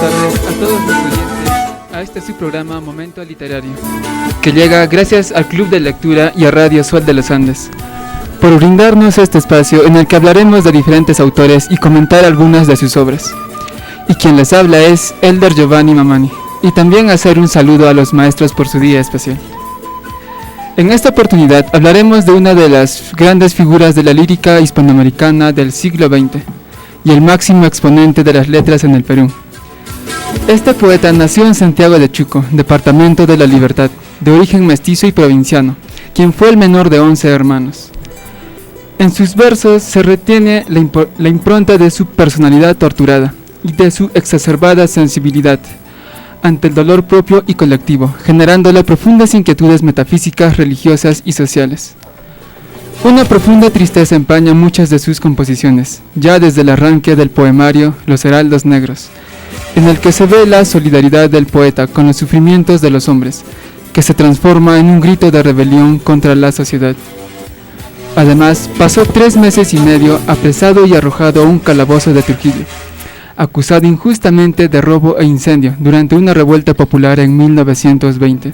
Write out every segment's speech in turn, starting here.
tardes a todos los oyentes a este su programa Momento Literario, que llega gracias al Club de Lectura y a Radio Sol de los Andes, por brindarnos este espacio en el que hablaremos de diferentes autores y comentar algunas de sus obras. Y quien les habla es Elder Giovanni Mamani, y también hacer un saludo a los maestros por su día especial. En esta oportunidad hablaremos de una de las grandes figuras de la lírica hispanoamericana del siglo XX y el máximo exponente de las letras en el Perú. Este poeta nació en Santiago de Chuco, departamento de La Libertad, de origen mestizo y provinciano, quien fue el menor de 11 hermanos. En sus versos se retiene la impronta de su personalidad torturada y de su exacerbada sensibilidad ante el dolor propio y colectivo, generándole profundas inquietudes metafísicas, religiosas y sociales. Una profunda tristeza empaña muchas de sus composiciones, ya desde el arranque del poemario Los Heraldos Negros, en el que se ve la solidaridad del poeta con los sufrimientos de los hombres, que se transforma en un grito de rebelión contra la sociedad. Además, pasó 3 meses y medio apresado y arrojado a un calabozo de Trujillo, acusado injustamente de robo e incendio durante una revuelta popular en 1920.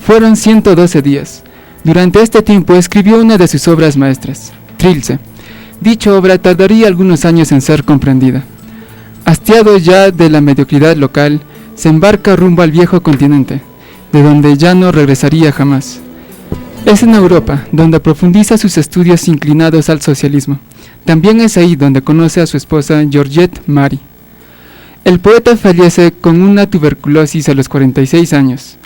Fueron 112 días. Durante este tiempo escribió una de sus obras maestras, Trilce. Dicha obra tardaría algunos años en ser comprendida. Hastiado ya de la mediocridad local, se embarca rumbo al viejo continente, de donde ya no regresaría jamás. Es en Europa donde profundiza sus estudios inclinados al socialismo. También es ahí donde conoce a su esposa Georgette Mary. El poeta fallece con una tuberculosis a los 46 años,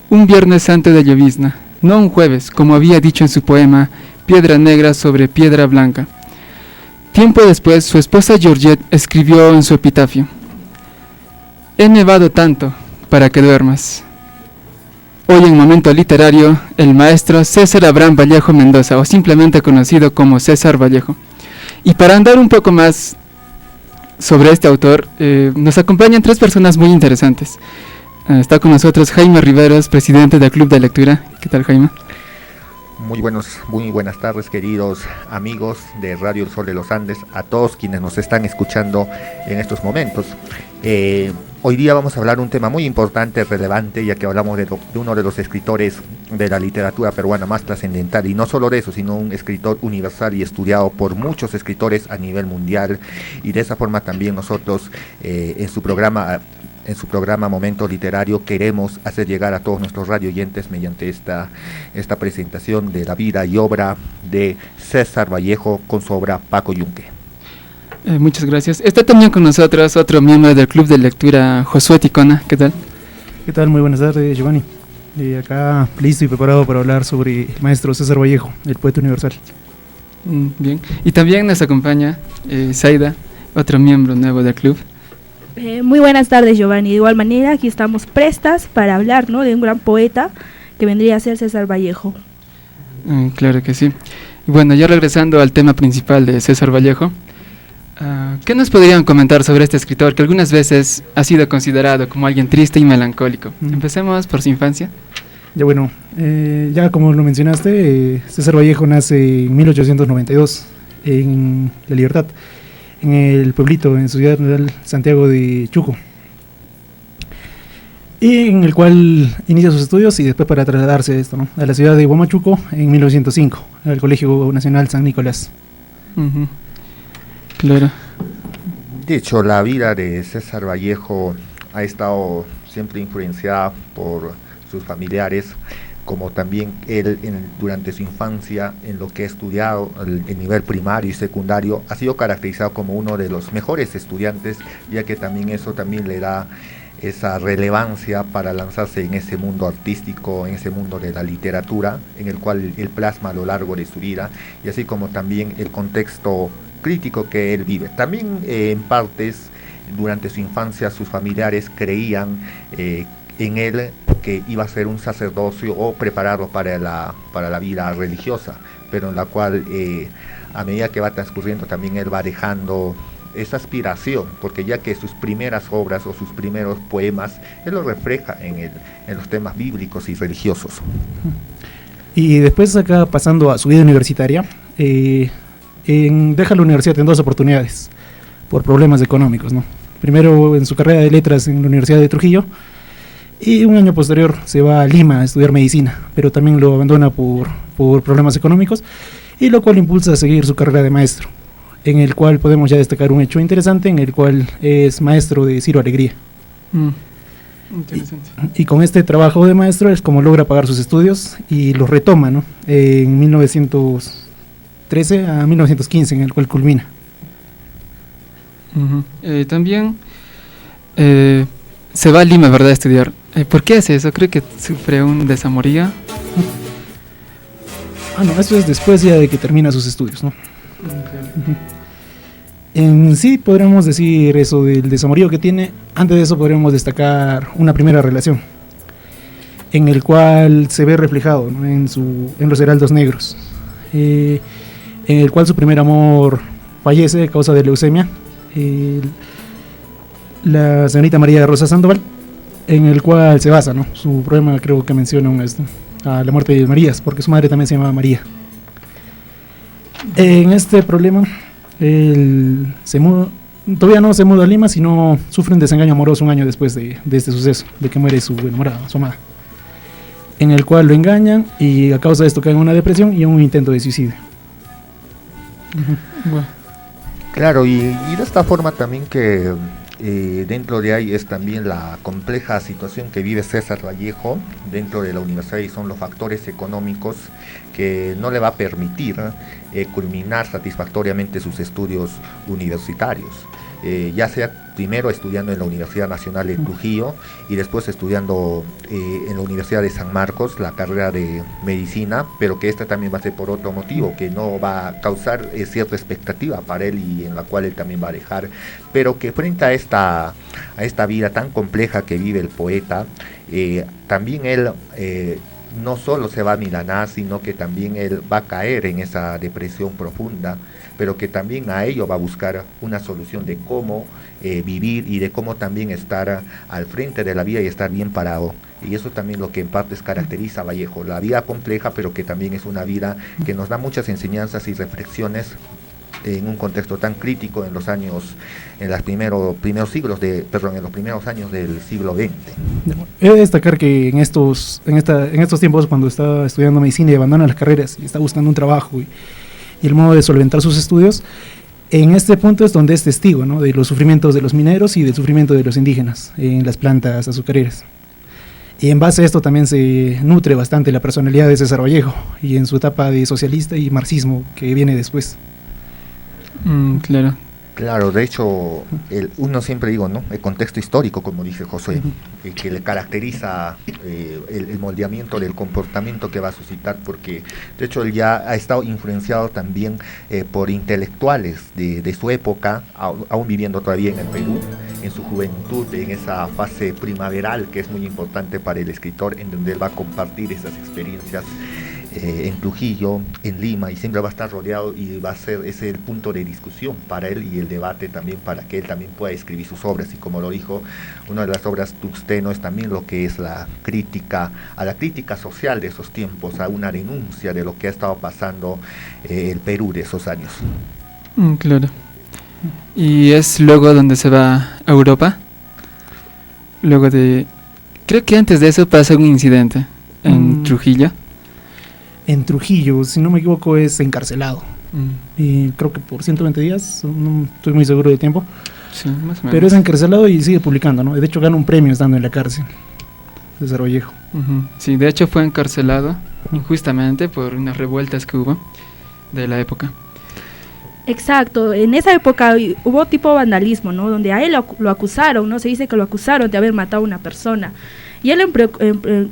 un viernes santo de llovizna, no un jueves, como había dicho en su poema Piedra Negra sobre Piedra Blanca. Tiempo después, su esposa Georgette escribió en su epitafio: «He nevado tanto para que duermas». Hoy en Momento Literario, el maestro César Abraham Vallejo Mendoza, o simplemente conocido como César Vallejo. Y para andar un poco más sobre este autor, nos acompañan 3 personas muy interesantes. Está con nosotros Jaime Riveros, presidente del Club de Lectura. ¿Qué tal, Jaime? Muy buenas tardes, queridos amigos de Radio El Sol de los Andes, a todos quienes nos están escuchando en estos momentos. Hoy día vamos a hablar un tema muy importante, relevante, ya que hablamos de uno de los escritores de la literatura peruana más trascendental, y no solo de eso, sino un escritor universal y estudiado por muchos escritores a nivel mundial, y de esa forma también nosotros en su programa Momento Literario queremos hacer llegar a todos nuestros radio oyentes mediante esta presentación de la vida y obra de César Vallejo con su obra Paco Yunque. Muchas gracias. Está también con nosotros otro miembro del Club de Lectura, Josué Ticona. ¿Qué tal? ¿Qué tal? Muy buenas tardes, Giovanni. Acá listo y preparado para hablar sobre el maestro César Vallejo, el poeta universal. Bien. Y también nos acompaña Zaida, otro miembro nuevo del club. Muy buenas tardes, Giovanni. De igual manera, aquí estamos prestas para hablar, ¿no?, de un gran poeta que vendría a ser César Vallejo. Claro que sí. Bueno, ya regresando al tema principal de César Vallejo, ¿qué nos podrían comentar sobre este escritor que algunas veces ha sido considerado como alguien triste y melancólico? Empecemos por su infancia. Ya bueno, ya como lo mencionaste, César Vallejo nace en 1892 en La Libertad, en el pueblito, en su ciudad natal, Santiago de Chuco, y en el cual inicia sus estudios y después para trasladarse a la ciudad de Huamachuco en 1905, al Colegio Nacional San Nicolás. Claro. De hecho, la vida de César Vallejo ha estado siempre influenciada por sus familiares, como también él durante su infancia, en lo que ha estudiado el nivel primario y secundario, ha sido caracterizado como uno de los mejores estudiantes, ya que también eso también le da esa relevancia para lanzarse en ese mundo artístico, en ese mundo de la literatura, en el cual él plasma a lo largo de su vida, y así como también el contexto crítico que él vive. También en partes, durante su infancia, sus familiares creían en él que iba a ser un sacerdocio o prepararlo para la vida religiosa, pero en la cual a medida que va transcurriendo también él va dejando esa aspiración, porque ya que sus primeras obras o sus primeros poemas él lo refleja en los temas bíblicos y religiosos. Y después, acá pasando a su vida universitaria, deja la universidad en 2 oportunidades por problemas económicos, ¿no? primero en su carrera de letras en la Universidad de Trujillo, y un año posterior se va a Lima a estudiar medicina, pero también lo abandona por problemas económicos, y lo cual impulsa a seguir su carrera de maestro, en el cual podemos ya destacar un hecho interesante, en el cual es maestro de Ciro Alegría. Interesante. Y con este trabajo de maestro es como logra pagar sus estudios y los retoma, ¿no? En 1913 a 1915, en el cual culmina. También se va a Lima, ¿verdad?, a estudiar. ¿Por qué hace eso? Creo que sufre un desamorío. No, eso es después ya de que termina sus estudios, ¿no? En sí podríamos decir eso del desamorío que tiene. Antes de eso podríamos destacar una primera relación, en el cual se ve reflejado, ¿no?, en los heraldos negros, en el cual su primer amor fallece a causa de leucemia, la señorita María Rosa Sandoval, en el cual se basa, ¿no?, su problema. Creo que menciona a la muerte de Marías, porque su madre también se llamaba María. En este problema él todavía no se muda a Lima, sino sufre un desengaño amoroso un año después de este suceso, de que muere su enamorada, su amada, en el cual lo engañan y a causa de esto cae en una depresión y en un intento de suicidio. Bueno. Claro, y de esta forma también que dentro de ahí es también la compleja situación que vive César Vallejo dentro de la universidad, y son los factores económicos que no le va a permitir culminar satisfactoriamente sus estudios universitarios, ya sea primero estudiando en la Universidad Nacional de Trujillo y después estudiando en la Universidad de San Marcos la carrera de medicina, pero que esta también va a ser por otro motivo que no va a causar cierta expectativa para él y en la cual él también va a dejar, pero que frente a esta vida tan compleja que vive el poeta, también él no solo se va a amilanar, sino que también él va a caer en esa depresión profunda, pero que también a ello va a buscar una solución de cómo vivir y de cómo también estar al frente de la vida y estar bien parado. Y eso también lo que en parte caracteriza a Vallejo, la vida compleja, pero que también es una vida que nos da muchas enseñanzas y reflexiones en un contexto tan crítico en los primeros años del siglo XX. He de destacar que en estos tiempos, cuando está estudiando medicina y abandona las carreras y está buscando un trabajo y el modo de solventar sus estudios, en este punto es donde es testigo, ¿no?, de los sufrimientos de los mineros y del sufrimiento de los indígenas en las plantas azucareras. Y en base a esto también se nutre bastante la personalidad de César Vallejo y en su etapa de socialista y marxismo que viene después. Claro. Claro, de hecho, uno siempre digo, ¿no?, el contexto histórico, como dice José, que le caracteriza el moldeamiento del comportamiento que va a suscitar, porque de hecho él ya ha estado influenciado también por intelectuales de su época, aún viviendo todavía en el Perú, en su juventud, en esa fase primaveral que es muy importante para el escritor, en donde él va a compartir esas experiencias en Trujillo, en Lima, y siempre va a estar rodeado y va a ser ese el punto de discusión para él y el debate también para que él también pueda escribir sus obras. Y como lo dijo, una de las obras Tuxteno es también lo que es la crítica social de esos tiempos, a una denuncia de lo que ha estado pasando el Perú de esos años. Claro. Y es luego donde se va a Europa. Creo que antes de eso pasa un incidente en Trujillo. En Trujillo, si no me equivoco, es encarcelado. Y creo que por 120 días, no estoy muy seguro del tiempo. Sí, más o menos. Pero es encarcelado y sigue publicando, ¿no? De hecho, gana un premio estando en la cárcel, César Vallejo. Sí, de hecho fue encarcelado injustamente por unas revueltas que hubo de la época. Exacto, en esa época hubo tipo vandalismo, ¿no?, donde a él lo acusaron, ¿no? Se dice que lo acusaron de haber matado a una persona. Y él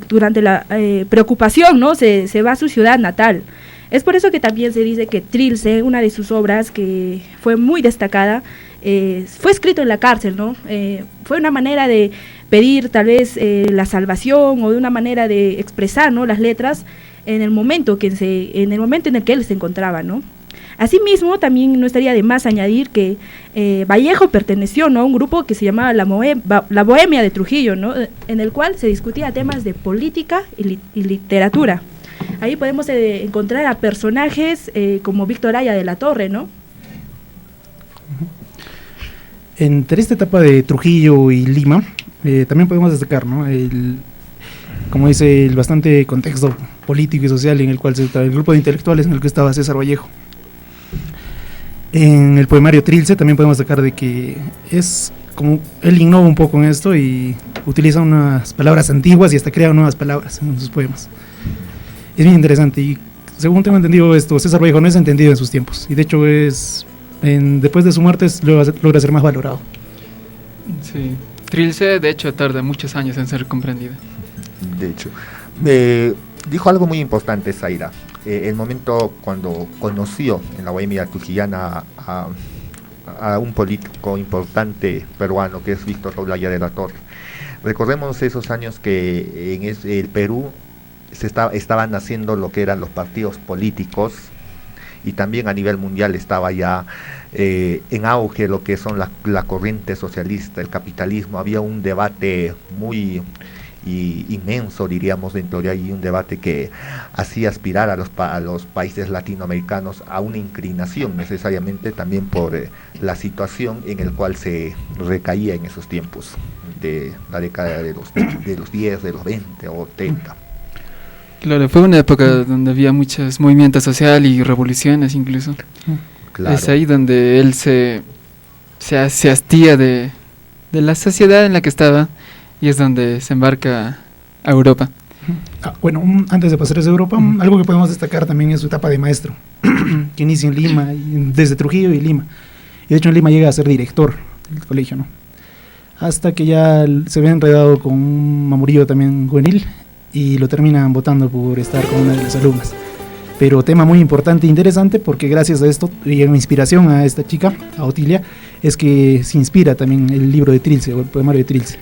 durante la preocupación, ¿no?, se va a su ciudad natal. Es por eso que también se dice que Trilce, una de sus obras que fue muy destacada, fue escrito en la cárcel, ¿no? Fue una manera de pedir tal vez la salvación, o de una manera de expresar, ¿no?, las letras en el momento en el que él se encontraba, ¿no? Asimismo, también no estaría de más añadir que Vallejo perteneció, ¿no?, a un grupo que se llamaba la Bohemia de Trujillo, ¿no?, en el cual se discutía temas de política y literatura. Ahí podemos encontrar a personajes como Víctor Aya de la Torre, ¿no? Entre esta etapa de Trujillo y Lima, también podemos destacar, ¿no? Como dice, el bastante contexto político y social en el cual se está el grupo de intelectuales en el que estaba César Vallejo. En el poemario Trilce también podemos destacar de que es como él innova un poco en esto y utiliza unas palabras antiguas y hasta crea nuevas palabras en sus poemas. Es bien interesante y según tengo entendido esto, César Vallejo no es entendido en sus tiempos y de hecho después de su muerte logra ser más valorado. Sí, Trilce de hecho tarda muchos años en ser comprendida. De hecho, dijo algo muy importante Zaira. El momento cuando conoció en la Bohemia trujillana a un político importante peruano que es Víctor Olaya de la Torre. Recordemos esos años que en el Perú estaban naciendo lo que eran los partidos políticos y también a nivel mundial estaba ya en auge lo que son la corriente socialista, el capitalismo. Había un debate muy inmenso, diríamos, dentro de ahí, un debate que hacía aspirar a los países latinoamericanos a una inclinación necesariamente también por la situación en el cual se recaía en esos tiempos de la década de los 10, de los 20 o 30. Claro, fue una época donde había muchos movimientos sociales y revoluciones incluso. Claro. Es ahí donde él se hastía de la sociedad en la que estaba y es donde se embarca a Europa. Bueno, antes de pasar a Europa, algo que podemos destacar también es su etapa de maestro, que inicia en Lima, desde Trujillo y Lima. Y de hecho en Lima llega a ser director del colegio, ¿no? Hasta que ya se ve enredado con un mamurillo también juvenil y lo terminan votando por estar con una de las alumnas. Pero tema muy importante e interesante porque gracias a esto y en inspiración a esta chica, a Otilia, es que se inspira también el libro de Trilce o el poemario de Trilce.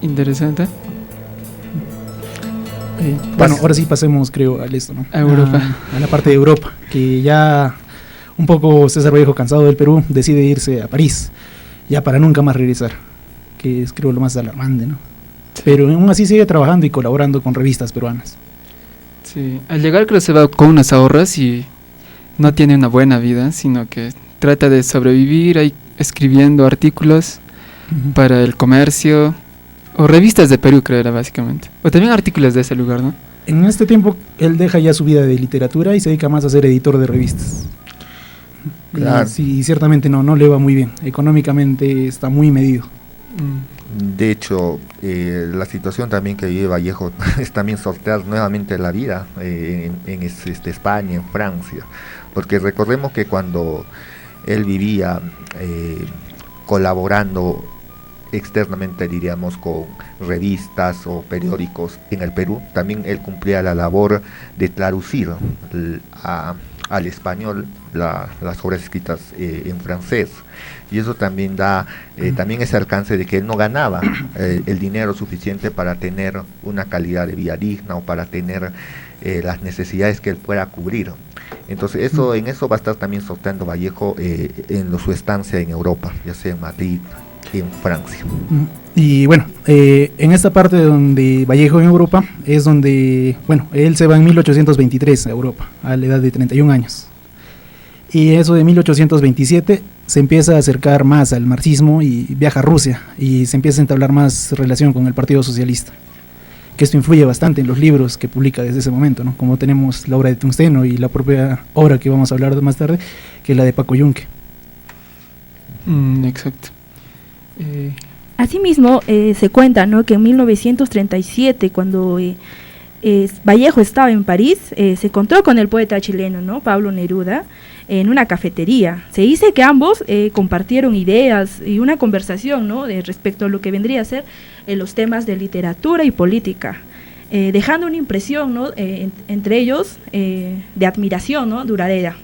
Interesante. Bueno, ahora sí pasemos, creo, al esto, ¿no? A Europa. A la parte de Europa, que ya un poco César Vallejo, cansado del Perú, decide irse a París, ya para nunca más regresar, que es, creo, lo más alarmante, ¿no? Sí. Pero aún así sigue trabajando y colaborando con revistas peruanas. Sí, al llegar creo se va con unas ahorras y no tiene una buena vida, sino que trata de sobrevivir ahí escribiendo artículos para el comercio o revistas de Perú, creo era básicamente, o también artículos de ese lugar, ¿no? En este tiempo él deja ya su vida de literatura y se dedica más a ser editor de revistas. Claro. Sí, ciertamente no le va muy bien, económicamente está muy medido. De hecho, la situación también que vive Vallejo es también sortear nuevamente la vida en España, en Francia, porque recordemos que cuando él vivía colaborando externamente, diríamos, con revistas o periódicos en el Perú, también él cumplía la labor de traducir al español las obras escritas en francés, y eso también da también ese alcance de que él no ganaba el dinero suficiente para tener una calidad de vida digna o para tener las necesidades que él pueda cubrir. Entonces en eso va a estar también sorteando Vallejo en su estancia en Europa, ya sea en Madrid, en Francia. Y bueno, en esta parte donde Vallejo en Europa es donde, bueno, él se va en 1823 a Europa, a la edad de 31 años. Y eso de 1827 se empieza a acercar más al marxismo y viaja a Rusia y se empieza a entablar más relación con el Partido Socialista. Que esto influye bastante en los libros que publica desde ese momento, ¿no? Como tenemos la obra de Tungsteno y la propia obra que vamos a hablar más tarde, que es la de Paco Yunque. Exacto. Asimismo, se cuenta, ¿no?, que en 1937, cuando Vallejo estaba en París, se encontró con el poeta chileno, ¿no?, Pablo Neruda, en una cafetería. Se dice que ambos compartieron ideas y una conversación, ¿no?, respecto a lo que vendría a ser los temas de literatura y política, dejando una impresión, ¿no?, entre ellos de admiración, ¿no?, duradera.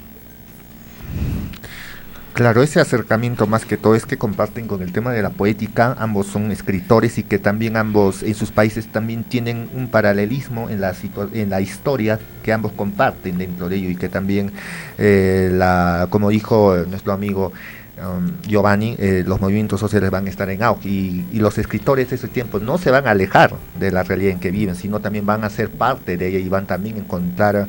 Claro, ese acercamiento más que todo es que comparten con el tema de la poética, ambos son escritores y que también ambos en sus países también tienen un paralelismo en la historia que ambos comparten dentro de ello y que también, como dijo nuestro amigo Giovanni, los movimientos sociales van a estar en auge y los escritores de ese tiempo no se van a alejar de la realidad en que viven, sino también van a ser parte de ella y van también a encontrar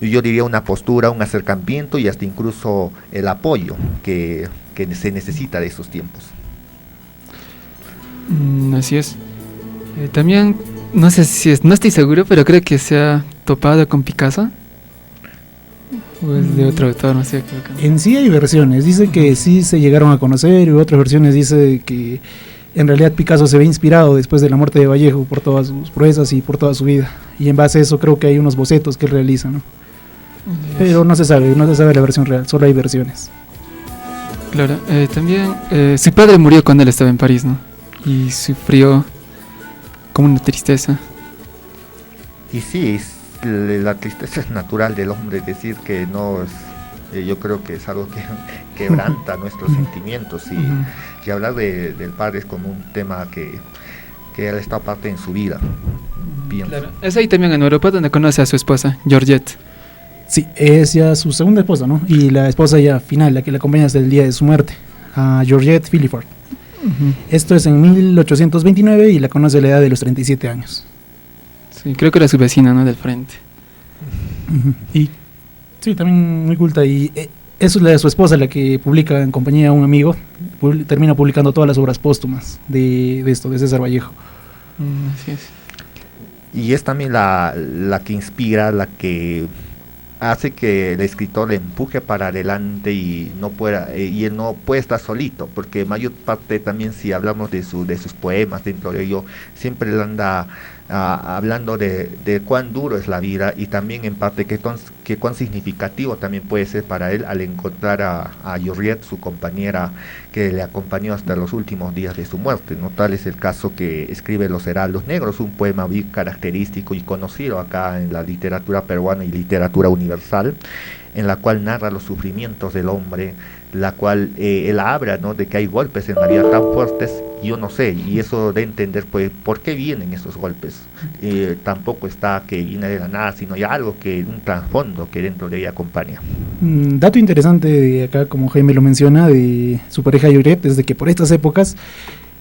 yo diría una postura, un acercamiento y hasta incluso el apoyo que se necesita de esos tiempos. Así es. También, no sé si no estoy seguro, pero creo que se ha topado con Picasso. O es de otro autor, no sé. En sí hay versiones, dice que sí se llegaron a conocer, y otras versiones dice que en realidad Picasso se ve inspirado después de la muerte de Vallejo por todas sus proezas y por toda su vida. Y en base a eso creo que hay unos bocetos que él realiza, ¿no? Pero no se sabe la versión real, solo hay versiones. Claro, también su padre murió cuando él estaba en París, ¿no? Y sufrió como una tristeza. Y sí, la tristeza es natural del hombre, decir que no es, yo creo que es algo que quebranta nuestros sentimientos, y hablar del padre es como un tema que él está parte en su vida. Claro. Es ahí también en Europa donde conoce a su esposa, Georgette. Sí, es ya su segunda esposa, ¿no? Y la esposa ya final, la que le acompaña hasta el día de su muerte, a Georgette Philipford. Esto es en 1829 y la conoce a la edad de los 37 años. Sí, creo que era su vecina, ¿no? Del frente. Y sí, también muy culta. Y eso es la de su esposa, la que publica en compañía de un amigo, termina publicando todas las obras póstumas de César Vallejo. Así es. Y es también la que inspira, la que hace que el escritor le empuje para adelante y él no puede estar solito, porque mayor parte también, si hablamos de sus poemas, dentro de ello siempre él anda hablando de cuán duro es la vida, y también en parte que cuán significativo también puede ser para él al encontrar a Georgette, su compañera, que le acompañó hasta los últimos días de su muerte, ¿no? Tal es el caso que escribe Los Heraldos Negros, un poema bien característico y conocido acá en la literatura peruana y literatura universal, en la cual narra los sufrimientos del hombre, la cual él habla, ¿no?, de que hay golpes en la vida tan fuertes, yo no sé, y eso de entender pues por qué vienen esos golpes. Tampoco está que viene de la nada, sino hay algo, un trasfondo que dentro de ella acompaña. Dato interesante de acá, como Jaime lo menciona, de su pareja Georgette, es de que por estas épocas,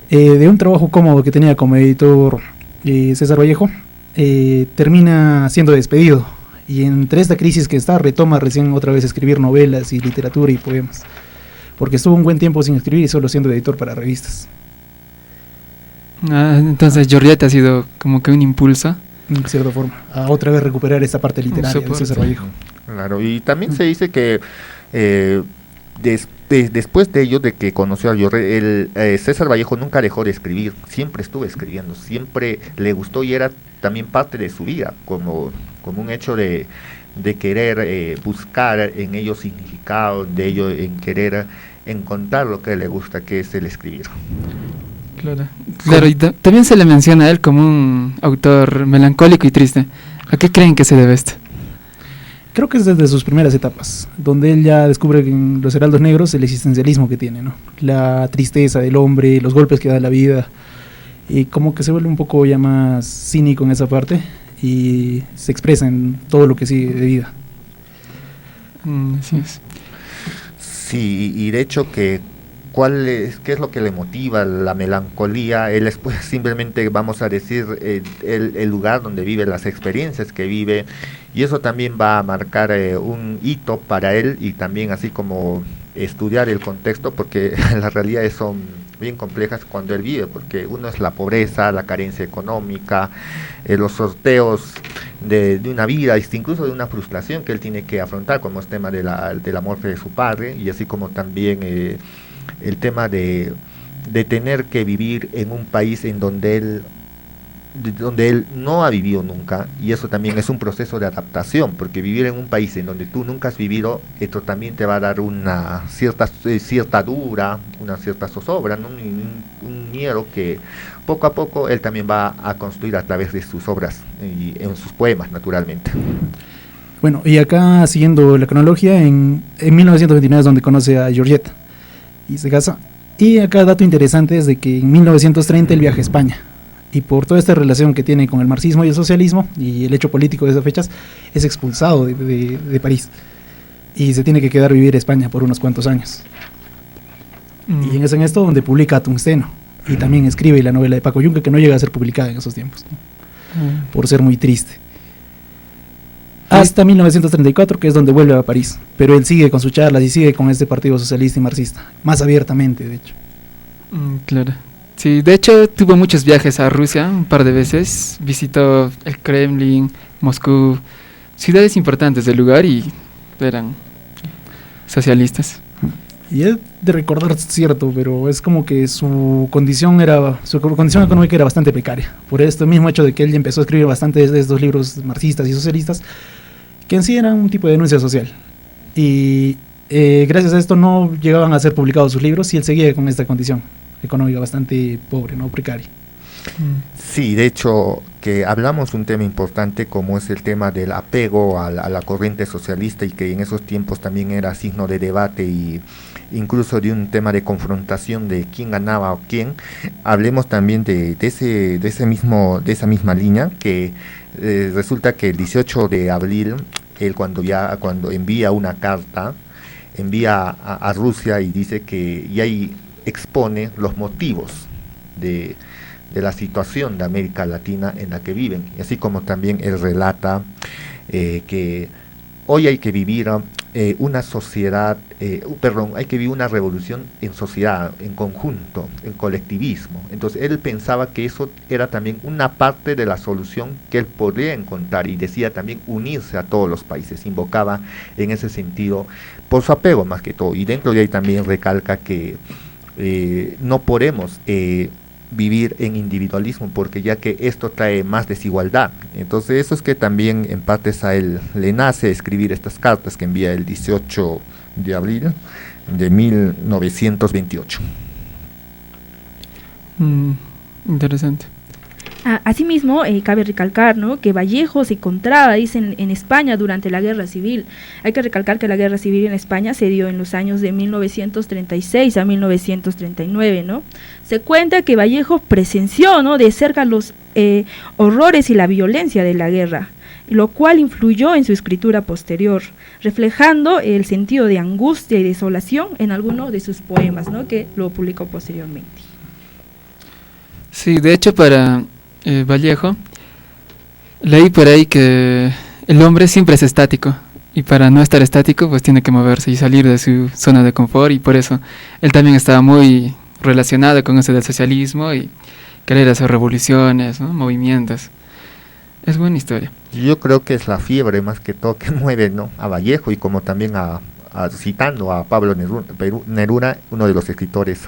de un trabajo cómodo que tenía como editor César Vallejo, termina siendo despedido. Y entre esta crisis que está, retoma recién otra vez escribir novelas y literatura y poemas, porque estuvo un buen tiempo sin escribir y solo siendo editor para revistas. Entonces Georgette ha sido como que un impulso, en cierta forma, a otra vez recuperar esta parte literaria de César Vallejo. Claro, y también se dice que después de ello, de que conoció a Georgette, César Vallejo nunca dejó de escribir, siempre estuvo escribiendo, siempre le gustó y era también parte de su vida, como un hecho de querer buscar en ello significado, de ello en querer encontrar lo que le gusta, que es el escribir. Claro, y también se le menciona a él como un autor melancólico y triste. ¿A qué creen que se debe esto? Creo que es desde sus primeras etapas, donde él ya descubre en Los Heraldos Negros el existencialismo que tiene, ¿no? La tristeza del hombre, los golpes que da la vida, y como que se vuelve un poco ya más cínico en esa parte y se expresa en todo lo que sigue de vida. Así es. Sí, y de hecho qué es lo que le motiva la melancolía. Él es, pues, simplemente, vamos a decir, el lugar donde vive, las experiencias que vive, y eso también va a marcar un hito para él, y también así como estudiar el contexto, porque las realidades son bien complejas cuando él vive, porque uno es la pobreza, la carencia económica, los sorteos de una vida, incluso de una frustración que él tiene que afrontar, como es el tema de la muerte de su padre, y así como también el tema de tener que vivir en un país en donde él no ha vivido nunca, y eso también es un proceso de adaptación, porque vivir en un país en donde tú nunca has vivido, esto también te va a dar una cierta dura, una cierta zozobra, ¿no? un miedo que poco a poco él también va a construir a través de sus obras y en sus poemas, naturalmente. Bueno, y acá, siguiendo la cronología, en 1929 es donde conoce a Georgette y se casa. Y acá, dato interesante es de que en 1930 él viaja a España, y por toda esta relación que tiene con el marxismo y el socialismo y el hecho político de esas fechas, es expulsado de París y se tiene que quedar a vivir a España por unos cuantos años. Y es en esto donde publica Tungsteno, y también escribe la novela de Paco Yunque, que no llega a ser publicada en esos tiempos, ¿no? Por ser muy triste. hasta 1934, que es donde vuelve a París. Pero él sigue con sus charlas y sigue con este partido socialista y marxista, más abiertamente, de hecho. Claro. Sí, de hecho tuvo muchos viajes a Rusia, un par de veces. Visitó el Kremlin, Moscú, ciudades importantes del lugar, y eran socialistas. Y es de recordar, cierto, pero es como que su condición económica era bastante precaria. Por esto mismo hecho de que él ya empezó a escribir bastantes de estos libros marxistas y socialistas, que en sí eran un tipo de denuncia social. Y gracias a esto no llegaban a ser publicados sus libros, y él seguía con esta condición económica bastante pobre, ¿no? Precaria. Sí, de hecho, que hablamos un tema importante como es el tema del apego a la corriente socialista, y que en esos tiempos también era signo de debate y incluso de un tema de confrontación de quién ganaba o quién. Hablemos también de esa misma línea, que resulta que el 18 de abril, él cuando envía una carta, envía a Rusia y dice que, y ahí expone los motivos de la situación de América Latina en la que viven, y así como también él relata que hoy hay que vivir una sociedad, hay que vivir una revolución en sociedad, en conjunto, en colectivismo. Entonces él pensaba que eso era también una parte de la solución que él podría encontrar, y decía también unirse a todos los países, invocaba en ese sentido por su apego más que todo, y dentro de ahí también recalca que no podemos vivir en individualismo, porque ya que esto trae más desigualdad. Entonces eso es que también en partes a él le nace escribir estas cartas que envía el 18 de abril de 1928. Interesante. Asimismo, cabe recalcar, ¿no?, que Vallejo se encontraba, dicen, en España durante la Guerra Civil. Hay que recalcar que la Guerra Civil en España se dio en los años de 1936 a 1939, ¿no? Se cuenta que Vallejo presenció, ¿no?, de cerca los horrores y la violencia de la guerra, lo cual influyó en su escritura posterior, reflejando el sentido de angustia y desolación en algunos de sus poemas, ¿no?, que lo publicó posteriormente. Sí, de hecho para Vallejo, leí por ahí que el hombre siempre es estático, y para no estar estático pues tiene que moverse y salir de su zona de confort, y por eso él también estaba muy relacionado con eso del socialismo y querer hacer revoluciones, ¿no?, movimientos. Es buena historia. Yo creo que es la fiebre más que todo que mueve, ¿no?, a Vallejo, y como también citando a Pablo Neruda, uno de los escritores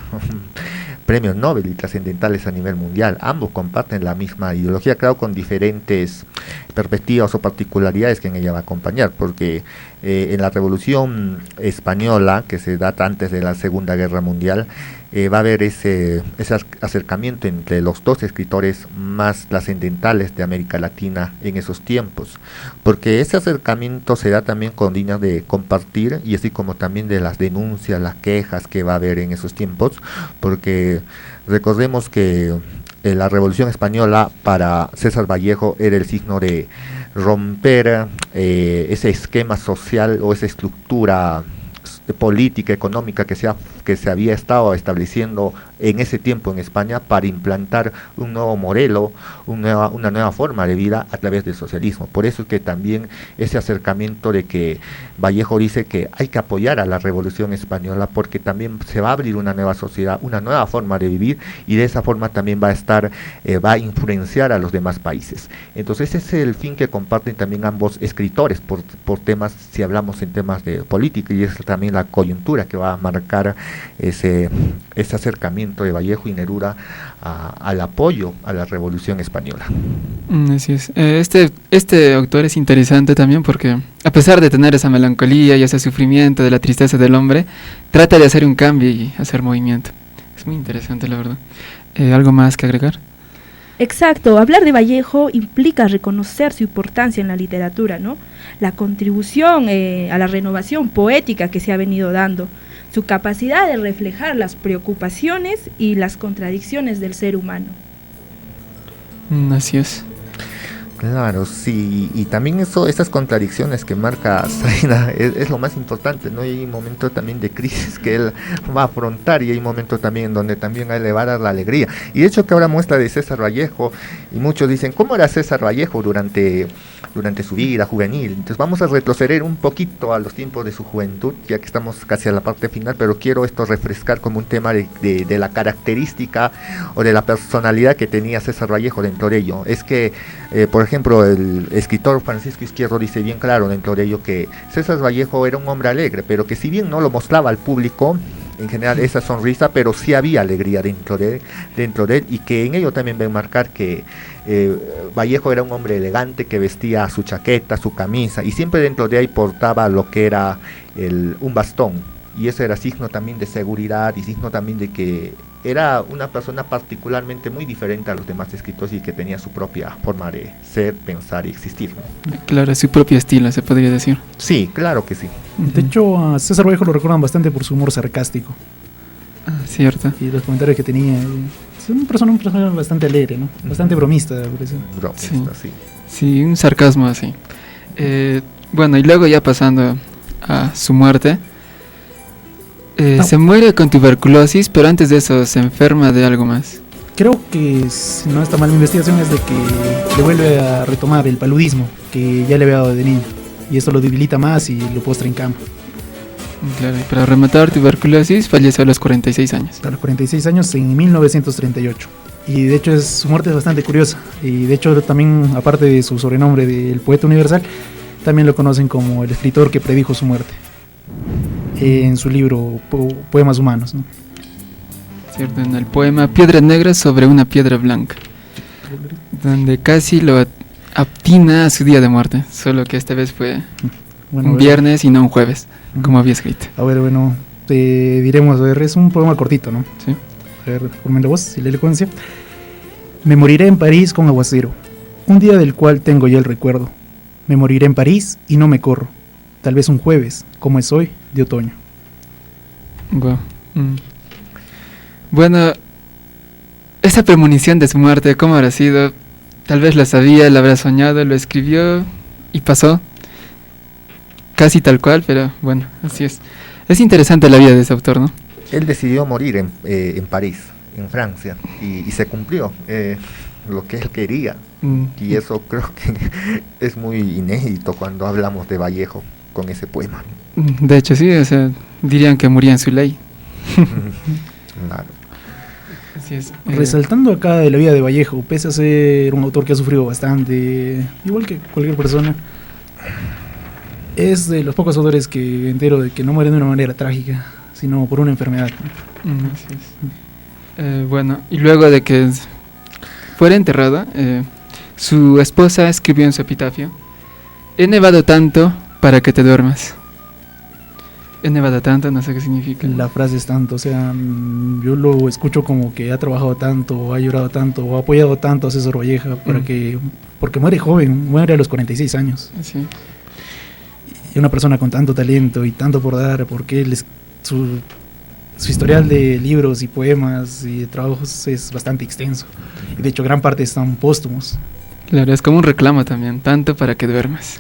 premios Nobel y trascendentales a nivel mundial. Ambos comparten la misma ideología, claro, con diferentes perspectivas o particularidades que en ella va a acompañar, porque en la Revolución Española, que se data antes de la Segunda Guerra Mundial, va a haber ese acercamiento entre los dos escritores más trascendentales de América Latina en esos tiempos, porque ese acercamiento se da también con líneas de compartir, y así como también de las denuncias, las quejas que va a haber en esos tiempos, porque recordemos que la Revolución Española para César Vallejo era el signo de romper ese esquema social o esa estructura política, económica que se había estado estableciendo en ese tiempo en España, para implantar un nuevo modelo, una nueva forma de vida a través del socialismo. Por eso es que también ese acercamiento de que Vallejo dice que hay que apoyar a la Revolución Española, porque también se va a abrir una nueva sociedad, una nueva forma de vivir, y de esa forma también va a influenciar a los demás países. Entonces ese es el fin que comparten también ambos escritores por temas, si hablamos en temas de política, y es también la coyuntura que va a marcar ese acercamiento de Vallejo y Neruda al apoyo a la Revolución Española. Así es. Este autor es interesante también porque, a pesar de tener esa melancolía y ese sufrimiento de la tristeza del hombre, trata de hacer un cambio y hacer movimiento. Es muy interesante, la verdad. ¿Algo más que agregar? Exacto, hablar de Vallejo implica reconocer su importancia en la literatura, ¿no? La contribución a la renovación poética que se ha venido dando, su capacidad de reflejar las preocupaciones y las contradicciones del ser humano. Así es. Claro, sí, y también esas contradicciones que marca Zaida es lo más importante, ¿no? Y hay un momento también de crisis que él va a afrontar, y hay un momento también en donde también a él le va a dar la alegría. Y de hecho que ahora muestra de César Vallejo, y muchos dicen, ¿cómo era César Vallejo durante su vida juvenil? Entonces vamos a retroceder un poquito a los tiempos de su juventud, ya que estamos casi a la parte final, pero quiero esto refrescar como un tema de la característica o de la personalidad que tenía César Vallejo dentro de ello. Es que, por ejemplo, el escritor Francisco Izquierdo dice bien claro dentro de ello que César Vallejo era un hombre alegre, pero que si bien no lo mostraba al público en general esa sonrisa, pero sí había alegría dentro de él, y que en ello también va a marcar que Vallejo era un hombre elegante que vestía su chaqueta, su camisa, y siempre dentro de ahí portaba lo que era un bastón, y eso era signo también de seguridad y signo también de que era una persona particularmente muy diferente a los demás escritores y que tenía su propia forma de ser, pensar y existir, ¿no? Claro, su propio estilo, se podría decir. Sí, claro que sí. De hecho, a César Vallejo lo recuerdan bastante por su humor sarcástico. Cierto. Y los comentarios que tenía. Es un personaje bastante alegre, ¿no? Bastante bromista, por eso. Bromista, sí. Sí, un sarcasmo así. Bueno, y luego ya pasando a su muerte. Se muere con tuberculosis, pero antes de eso se enferma de algo más. Creo que, si no está mal mi investigación, es de que le vuelve a retomar el paludismo que ya le había dado de niño. Y esto lo debilita más y lo postra en cama. Claro, y para rematar tuberculosis falleció a los 46 años. A los 46 años en 1938. Y de hecho su muerte es bastante curiosa. Y de hecho también, aparte de su sobrenombre del poeta universal, también lo conocen como el escritor que predijo su muerte. En su libro Poemas Humanos, ¿no? Cierto, en el poema Piedras Negras sobre una piedra blanca, donde casi lo atina a su día de muerte, solo que esta vez fue un viernes y no un jueves, como había escrito. A ver, bueno, te diremos, a ver, es un poema cortito, ¿no? Sí. A ver, ponme la voz y la elocuencia. Me moriré en París con aguacero, un día del cual tengo ya el recuerdo. Me moriré en París y no me corro. Tal vez un jueves, como es hoy, de otoño. Wow. Bueno, esa premonición de su muerte, ¿cómo habrá sido? Tal vez la sabía, la habrá soñado, lo escribió y pasó. Casi tal cual, pero bueno, así es. Es interesante la vida de ese autor, ¿no? Él decidió morir en París, en Francia, y se cumplió lo que él quería. Y eso creo que es muy inédito cuando hablamos de Vallejo con ese poema. De hecho sí, o sea, dirían que moría en su ley. Claro. Así es. Resaltando acá de la vida de Vallejo, pese a ser un autor que ha sufrido bastante, igual que cualquier persona, es de los pocos autores que entero de que no mueren de una manera trágica, sino por una enfermedad. Así es. Bueno, y luego de que fuera enterrada, su esposa escribió en su epitafio: he nevado tanto para que te duermas. He nevado tanto, no sé qué significa. La frase es tanto, o sea, yo lo escucho como que ha trabajado tanto, ha llorado tanto, o ha apoyado tanto a César Vallejo porque muere joven, muere a los 46 años. Sí. Y una persona con tanto talento y tanto por dar, porque su historial de libros y poemas y de trabajos es bastante extenso. Y de hecho gran parte están póstumos. Claro, es como un reclamo también, tanto para que duermas.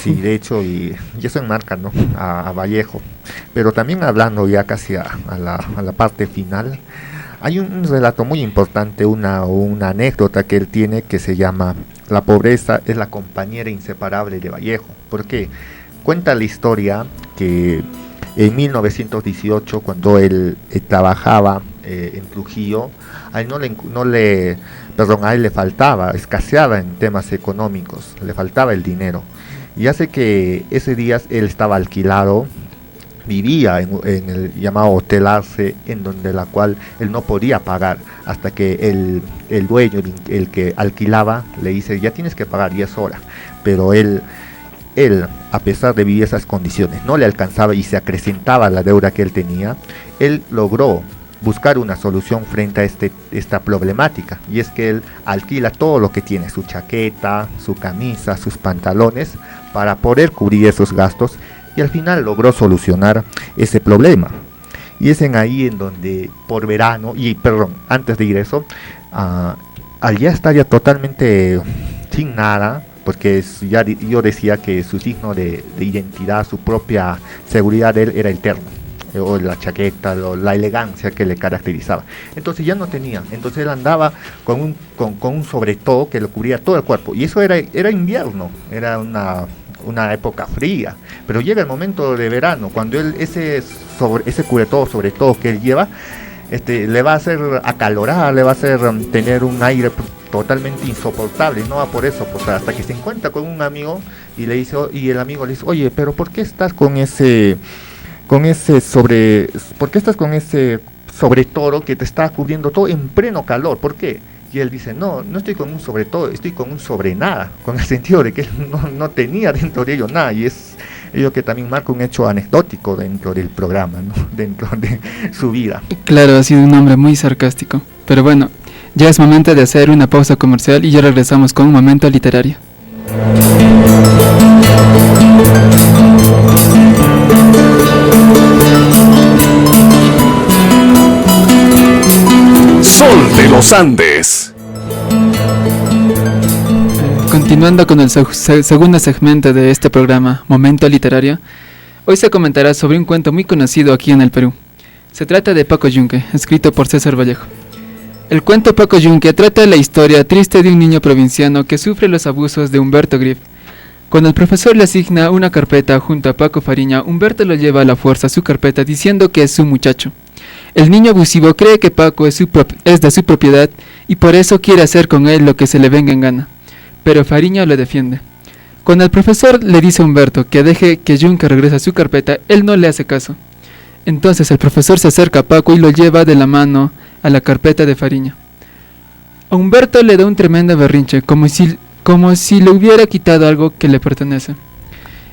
Sí, de hecho, y eso enmarca, ¿no?, a Vallejo. Pero también hablando ya casi a la parte final, hay un relato muy importante, una anécdota que él tiene que se llama La pobreza es la compañera inseparable de Vallejo. ¿Por qué? Cuenta la historia que en 1918, cuando él trabajaba en Trujillo, a él a él le faltaba, escaseaba en temas económicos, le faltaba el dinero. Y hace que ese día él estaba alquilado, vivía en el llamado Hotel Arce, en donde la cual él no podía pagar, hasta que el dueño, el que alquilaba, le dice, ya tienes que pagar, y es hora. Pero él, a pesar de vivir esas condiciones, no le alcanzaba y se acrecentaba la deuda que él tenía. Él logró buscar una solución frente a esta problemática, y es que él alquila todo lo que tiene, su chaqueta, su camisa, sus pantalones, para poder cubrir esos gastos, y al final logró solucionar ese problema. Y es ahí en donde por verano, antes de ir eso, al ya estar ya totalmente sin nada, porque yo decía que su signo de identidad, su propia seguridad de él era el terno, o la chaqueta, la elegancia que le caracterizaba. Entonces ya no tenía, entonces él andaba con un sobretodo que le cubría todo el cuerpo, y eso era invierno, era una época fría, pero llega el momento de verano, cuando él ese cubretodo sobre todo que él lleva, le va a hacer acalorar, le va a hacer tener un aire totalmente insoportable, no va por eso, pues hasta que se encuentra con un amigo y el amigo le dice, oye, pero ¿por qué estás con ese sobretodo que te está cubriendo todo en pleno calor? ¿Por qué? Y él dice, no estoy con un sobretodo, estoy con un sobre nada, con el sentido de que él no tenía dentro de ello nada, y es ello que también marca un hecho anecdótico dentro del programa, ¿no? Dentro de su vida. Claro, ha sido un hombre muy sarcástico, pero bueno, ya es momento de hacer una pausa comercial y ya regresamos con un momento literario. Sol de los Andes. Continuando con el segundo segmento de este programa, Momento Literario, hoy se comentará sobre un cuento muy conocido aquí en el Perú. Se trata de Paco Yunque, escrito por César Vallejo. El cuento Paco Yunque trata de la historia triste de un niño provinciano que sufre los abusos de Humberto Grif. Cuando el profesor le asigna una carpeta junto a Paco Fariña, Humberto lo lleva a la fuerza a su carpeta diciendo que es su muchacho. El niño abusivo cree que Paco es de su propiedad y por eso quiere hacer con él lo que se le venga en gana. Pero Fariña lo defiende. Cuando el profesor le dice a Humberto que deje que Yunque regrese a su carpeta, él no le hace caso. Entonces el profesor se acerca a Paco y lo lleva de la mano a la carpeta de Fariña. A Humberto le da un tremendo berrinche, como si le hubiera quitado algo que le pertenece.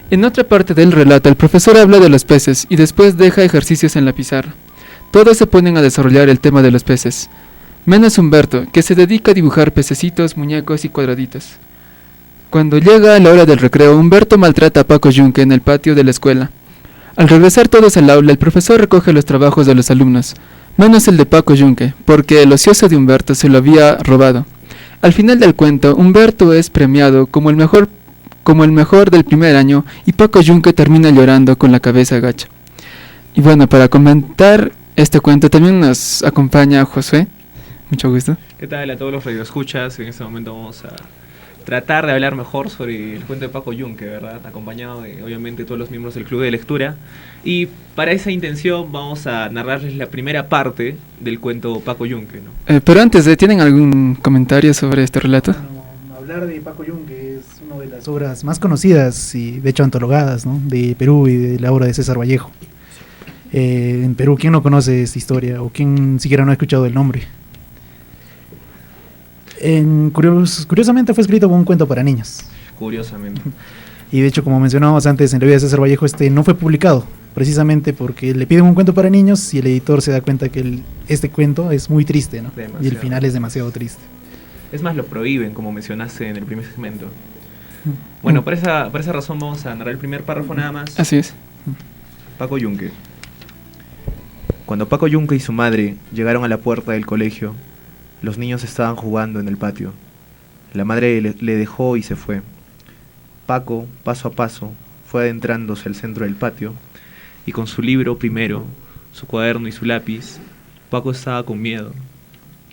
En otra parte del relato, el profesor habla de los peces y después deja ejercicios en la pizarra. Todos se ponen a desarrollar el tema de los peces, menos Humberto, que se dedica a dibujar pececitos, muñecos y cuadraditos. Cuando llega la hora del recreo, Humberto maltrata a Paco Yunque en el patio de la escuela. Al regresar todos al aula, el profesor recoge los trabajos de los alumnos, menos el de Paco Yunque, porque el ocioso de Humberto se lo había robado. Al final del cuento, Humberto es premiado como el mejor del primer año y Paco Yunque termina llorando con la cabeza agacha. Y bueno, para comentar este cuento también nos acompaña Josué. Mucho gusto. ¿Qué tal a todos los radioescuchas? En este momento vamos a tratar de hablar mejor sobre el cuento de Paco Yunque, ¿verdad? Acompañado de, obviamente, todos los miembros del Club de Lectura. Y para esa intención vamos a narrarles la primera parte del cuento Paco Yunque, ¿no? Pero antes, ¿tienen algún comentario sobre este relato? Bueno, hablar de Paco Yunque es una de las obras más conocidas y de hecho antologadas, ¿no?, de Perú y de la obra de César Vallejo. En Perú, ¿quién no conoce esta historia o quién siquiera no ha escuchado el nombre? Curiosamente fue escrito como un cuento para niños. Curiosamente. Y de hecho, como mencionábamos antes, en la vida de César Vallejo no fue publicado, precisamente porque le piden un cuento para niños y el editor se da cuenta que este cuento es muy triste, ¿no? Demasiado. Y el final es demasiado triste. Es más, lo prohíben, como mencionaste en el primer segmento. Bueno, por esa razón vamos a narrar el primer párrafo nada más. Así es. Paco Yunque. Cuando Paco Yunque y su madre llegaron a la puerta del colegio, los niños estaban jugando en el patio. La madre le dejó y se fue. Paco, paso a paso, fue adentrándose al centro del patio, y con su libro primero, su cuaderno y su lápiz, Paco estaba con miedo,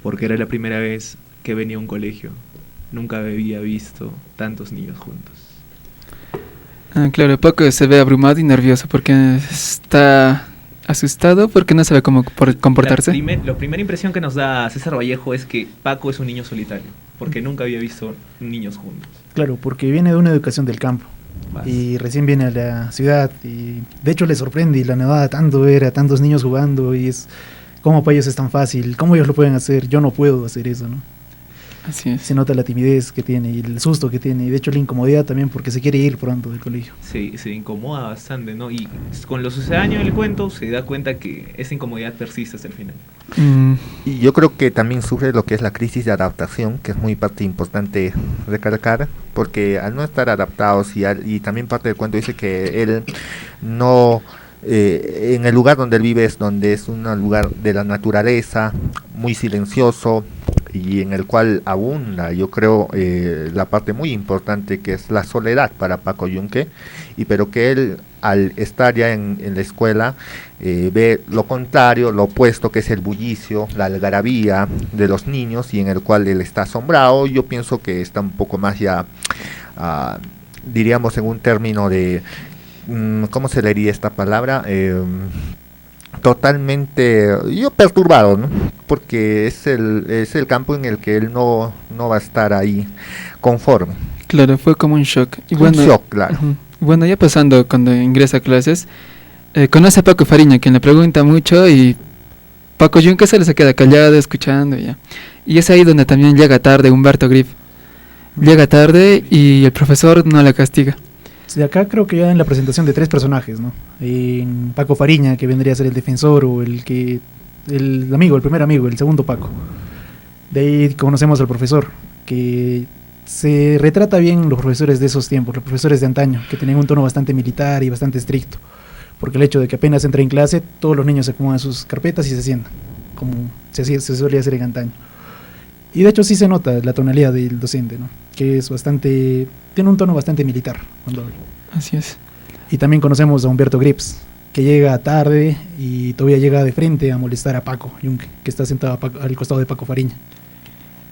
porque era la primera vez que venía a un colegio. Nunca había visto tantos niños juntos. Claro, Paco se ve abrumado y nervioso porque está asustado porque no sabe cómo comportarse. La primera impresión que nos da César Vallejo es que Paco es un niño solitario, porque nunca había visto niños juntos. Claro, porque viene de una educación del campo y recién viene a la ciudad y de hecho le sorprende y la nevada tanto ver a tantos niños jugando y es como para ellos es tan fácil, cómo ellos lo pueden hacer, yo no puedo hacer eso, ¿no? Así es. Se nota la timidez que tiene y el susto que tiene y de hecho la incomodidad también porque se quiere ir pronto del colegio. Se incomoda bastante, ¿no? Y con lo sucedáneo del cuento se da cuenta que esa incomodidad persiste hasta el final. Y yo creo que también sufre lo que es la crisis de adaptación, que es muy parte importante recalcar, porque al no estar adaptados y también parte del cuento dice que él no... en el lugar donde él vive es un lugar de la naturaleza, muy silencioso, y en el cual abunda, yo creo, la parte muy importante que es la soledad para Paco Yunque, pero que él, al estar ya en la escuela, ve lo contrario, lo opuesto, que es el bullicio, la algarabía de los niños, y en el cual él está asombrado. Yo pienso que está un poco más ya, diríamos en un término de, ¿cómo se le diría esta palabra? Totalmente, yo perturbado, ¿no? Porque es el campo en el que él no va a estar ahí conforme. Claro, fue como un shock. Y Un shock, claro. Bueno, ya pasando, cuando ingresa a clases, conoce a Paco Fariña, quien le pregunta mucho, y Paco Yunque solo se queda callado, escuchando, y ya. Y es ahí donde también llega tarde Humberto Grif. Llega tarde y el profesor no le castiga. Sí, acá creo que ya en la presentación de 3 personajes, ¿no? En Paco Fariña, que vendría a ser el defensor, o el primer amigo, el segundo Paco. De ahí conocemos al profesor, que se retrata bien los profesores de esos tiempos, los profesores de antaño, que tenían un tono bastante militar y bastante estricto, porque el hecho de que apenas entra en clase, todos los niños se acomodan sus carpetas y se sientan, como se solía hacer en antaño. Y de hecho sí se nota la tonalidad del docente, ¿no? Que es tiene un tono bastante militar cuando habla. Así es. Y también conocemos a Humberto Grips, que llega tarde y todavía llega de frente a molestar a Paco Yunque, que está sentado al costado de Paco Fariña.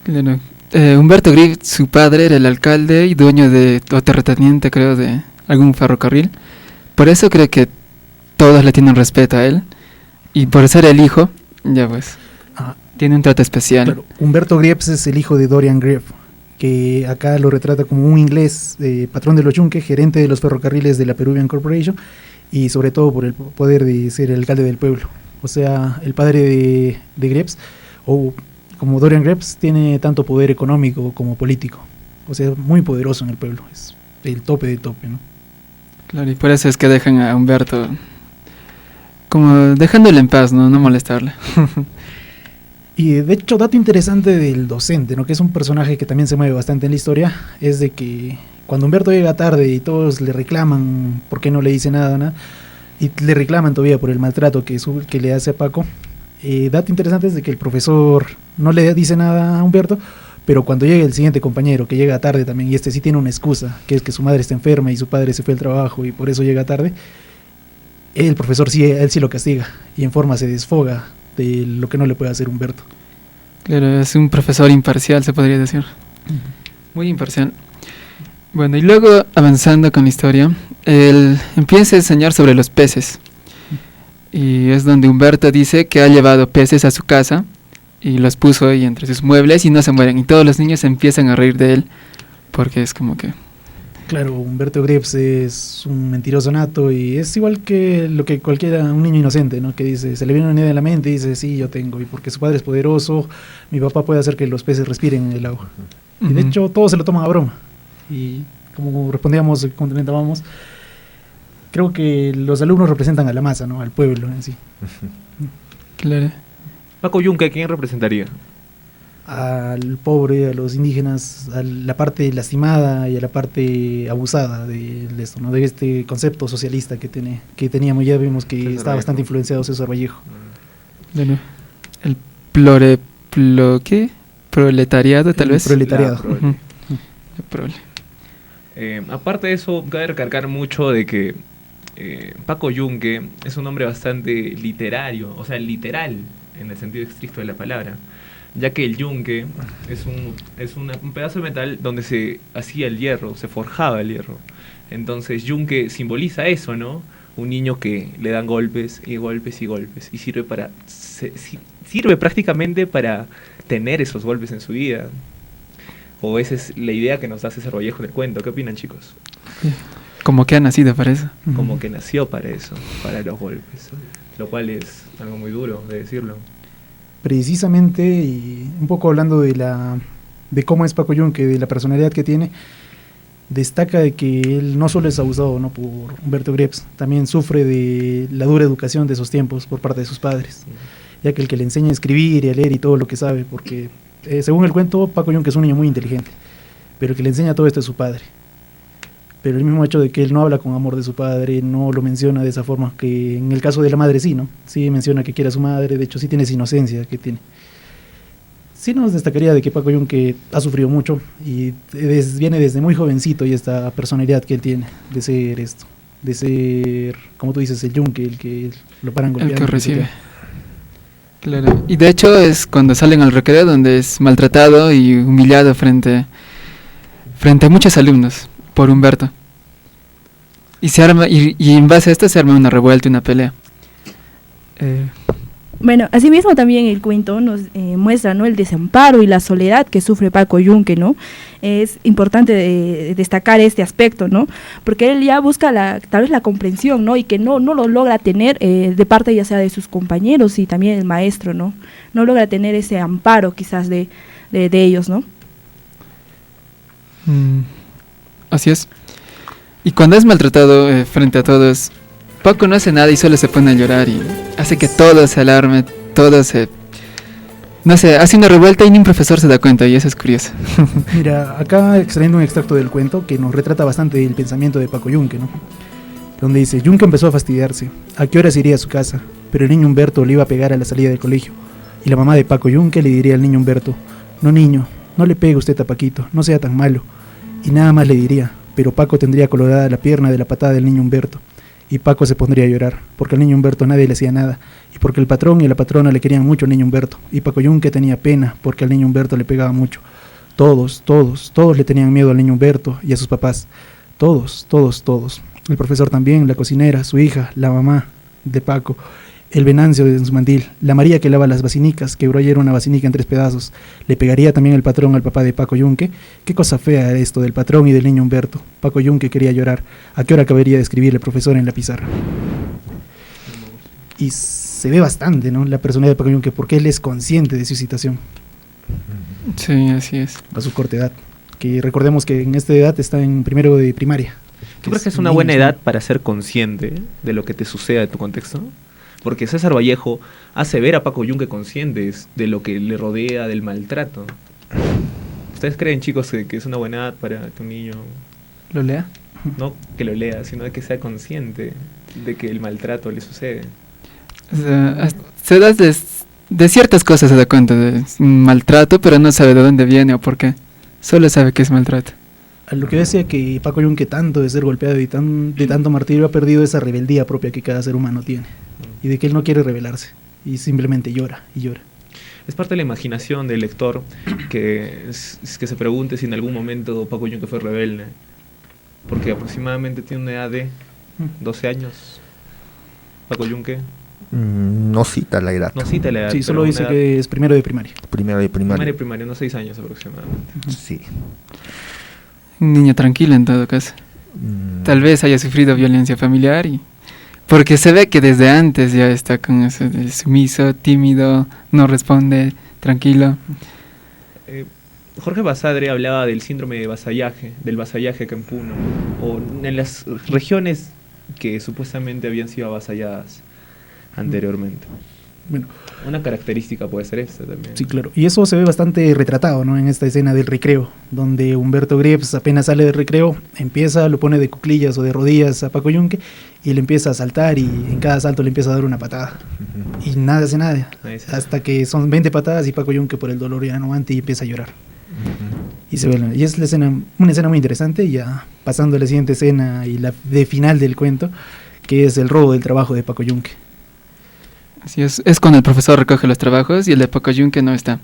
Claro. Humberto Grif, su padre era el alcalde y dueño o terrateniente, creo, de algún ferrocarril. Por eso creo que todos le tienen respeto a él. Y por ser el hijo, ya pues, tiene un trato especial. Claro, Humberto Grips es el hijo de Dorian Grif, que acá lo retrata como un inglés, patrón de los Yunque, gerente de los ferrocarriles de la Peruvian Corporation, y sobre todo por el poder de ser el alcalde del pueblo. O sea, el padre de Grips, o como Dorian Grips, tiene tanto poder económico como político. O sea, muy poderoso en el pueblo. Es el tope de tope, ¿no? Claro, y por eso es que dejan a Humberto como dejándole en paz, no molestarle. Y de hecho, dato interesante del docente, ¿no? Que es un personaje que también se mueve bastante en la historia, es de que cuando Humberto llega tarde y todos le reclaman por qué no le dice nada, y le reclaman todavía por el maltrato que le hace a Paco, dato interesante es de que el profesor no le dice nada a Humberto, pero cuando llega el siguiente compañero, que llega tarde también, y sí tiene una excusa, que es que su madre está enferma y su padre se fue al trabajo y por eso llega tarde, el profesor él sí lo castiga, y en forma se desfoga de lo que no le puede hacer Humberto. Claro, es un profesor imparcial, se podría decir. Muy imparcial. Bueno, y luego, avanzando con la historia, él empieza a enseñar sobre los peces. Y es donde Humberto dice que ha llevado peces a su casa y los puso ahí entre sus muebles y no se mueren. Y todos los niños empiezan a reír de él, porque es como que... Claro, Humberto Grips es un mentiroso nato y es igual que lo que un niño inocente, ¿no? Que dice, se le viene una idea en la mente y dice, sí, yo tengo, y porque su padre es poderoso, mi papá puede hacer que los peces respiren en el agua. Y de hecho, todos se lo toman a broma. Y como respondíamos, comentábamos, creo que los alumnos representan a la masa, ¿no? Al pueblo en sí. Claro. Paco Yunque, ¿quién representaría? Al pobre, a los indígenas, a la parte lastimada y a la parte abusada de esto, ¿no? De este concepto socialista que teníamos. Ya vimos que César está Vallejo. bastante influenciado César Vallejo. Bueno, el ¿qué? Proletariado, tal El vez. proletariado. La prole. Ujú. La prole. Aparte de eso, cabe recalcar mucho de que Paco Yunque es un hombre bastante literario, o sea, literal, en el sentido estricto de la palabra, ya que el yunque es un pedazo de metal donde se hacía el hierro, se forjaba el hierro. Entonces yunque simboliza eso, ¿no? Un niño que le dan golpes y golpes y golpes, y sirve prácticamente para tener esos golpes en su vida. O esa es la idea que nos da César Vallejo en el cuento. ¿Qué opinan, chicos? Como que ha nacido para eso. Como que nació para eso, para los golpes, lo cual es algo muy duro de decirlo. Precisamente, y un poco hablando de cómo es Paco Yunque, de la personalidad que tiene, destaca de que él no solo es abusado, ¿no? por Humberto Grips, también sufre de la dura educación de esos tiempos por parte de sus padres, ya que el que le enseña a escribir y a leer y todo lo que sabe, porque según el cuento, Paco Yunque es un niño muy inteligente, pero el que le enseña todo esto es su padre. Pero el mismo hecho de que él no habla con amor de su padre, no lo menciona de esa forma, que en el caso de la madre sí, ¿no? Sí menciona que quiere a su madre, de hecho sí tiene esa inocencia que tiene. Sí nos destacaría de que Paco Yunque ha sufrido mucho y viene desde muy jovencito y esta personalidad que él tiene de ser, como tú dices, el Yunque, el que lo paran golpeando. El que recibe. Claro, y de hecho es cuando salen al recreo donde es maltratado y humillado frente a muchos alumnos por Humberto. Y se arma, y en base a esto se arma una revuelta, una pelea. Bueno, asimismo también el cuento nos muestra, ¿no?, el desamparo y la soledad que sufre Paco Yunque, ¿no? Es importante destacar este aspecto, ¿no? Porque él ya busca tal vez la comprensión, ¿no? Y que no lo logra tener de parte ya sea de sus compañeros y también el maestro, ¿no? No logra tener ese amparo quizás de ellos, ¿no? Así es. Y cuando es maltratado frente a todos, Paco no hace nada y solo se pone a llorar y hace que todo se alarme, no sé, hace una revuelta y ni un profesor se da cuenta y eso es curioso. Mira, acá extrayendo un extracto del cuento que nos retrata bastante el pensamiento de Paco Yunque, ¿no? Donde dice, Yunque empezó a fastidiarse, ¿a qué horas iría a su casa? Pero el niño Humberto le iba a pegar a la salida del colegio. Y la mamá de Paco Yunque le diría al niño Humberto, no niño, no le pegue usted a Paquito, no sea tan malo. Y nada más le diría, pero Paco tendría colorada la pierna de la patada del niño Humberto. Y Paco se pondría a llorar, porque al niño Humberto nadie le hacía nada, y porque el patrón y la patrona le querían mucho al niño Humberto, y Paco Yunque tenía pena, porque al niño Humberto le pegaba mucho. Todos le tenían miedo al niño Humberto y a sus papás. Todos. El profesor también, la cocinera, su hija, la mamá de Paco, el Venancio en su mandil, la María que lava las vacinicas, quebró ayer una vacinica en 3 pedazos. Le pegaría también el patrón al papá de Paco Yunque. Qué cosa fea era esto del patrón y del niño Humberto. Paco Yunque quería llorar. ¿A qué hora acabaría de escribirle el profesor en la pizarra? Y se ve bastante, ¿no?, la personalidad de Paco Yunque, porque él es consciente de su situación. Sí, así es. A su corta edad. Que recordemos que en esta edad está en primero de primaria. ¿Tú crees que es una buena edad para ser consciente de lo que te suceda en tu contexto? Porque César Vallejo hace ver a Paco Yunque conscientes de lo que le rodea, del maltrato. ¿Ustedes creen, chicos, que es una buena edad para que un niño ¿Lo lea? no que lo lea, sino de que sea consciente de que el maltrato le sucede? O sea, se da de ciertas cosas se da cuenta de maltrato, pero no sabe de dónde viene o por qué. Solo sabe que es maltrato. A lo que decía que Paco Yunque, tanto de ser golpeado y de tanto martirio, ha perdido esa rebeldía propia que cada ser humano tiene. Y de que él no quiere rebelarse. Y simplemente llora y llora. Es parte de la imaginación del lector que se pregunte si en algún momento Paco Yunque fue rebelde. Porque aproximadamente tiene una edad de 12 años. Paco Yunque. No cita la edad. No cita la edad. Sí, solo dice que es primero de primaria. Primero de primaria. Primaria, unos 6 años aproximadamente. Sí. Un niño tranquilo en todo caso. Tal vez haya sufrido violencia familiar porque se ve que desde antes ya está con eso de sumiso, tímido, no responde, tranquilo. Jorge Basadre hablaba del síndrome de vasallaje, del vasallaje campuno, o en las regiones que supuestamente habían sido avasalladas anteriormente. Bueno, una característica puede ser esta también. Sí, claro. Y eso se ve bastante retratado, ¿no?, en esta escena del recreo, donde Humberto Griebs apenas sale del recreo, lo pone de cuclillas o de rodillas a Paco Yunque y le empieza a saltar y en cada salto le empieza a dar una patada. Y nada hace nada. Hasta que son 20 patadas y Paco Yunque por el dolor ya no aguanta y empieza a llorar. Y se ve, y es una escena muy interesante. Y ya pasando a la siguiente escena y la de final del cuento, que es el robo del trabajo de Paco Yunque. Así es cuando el profesor recoge los trabajos y el de Paco Yunque no está,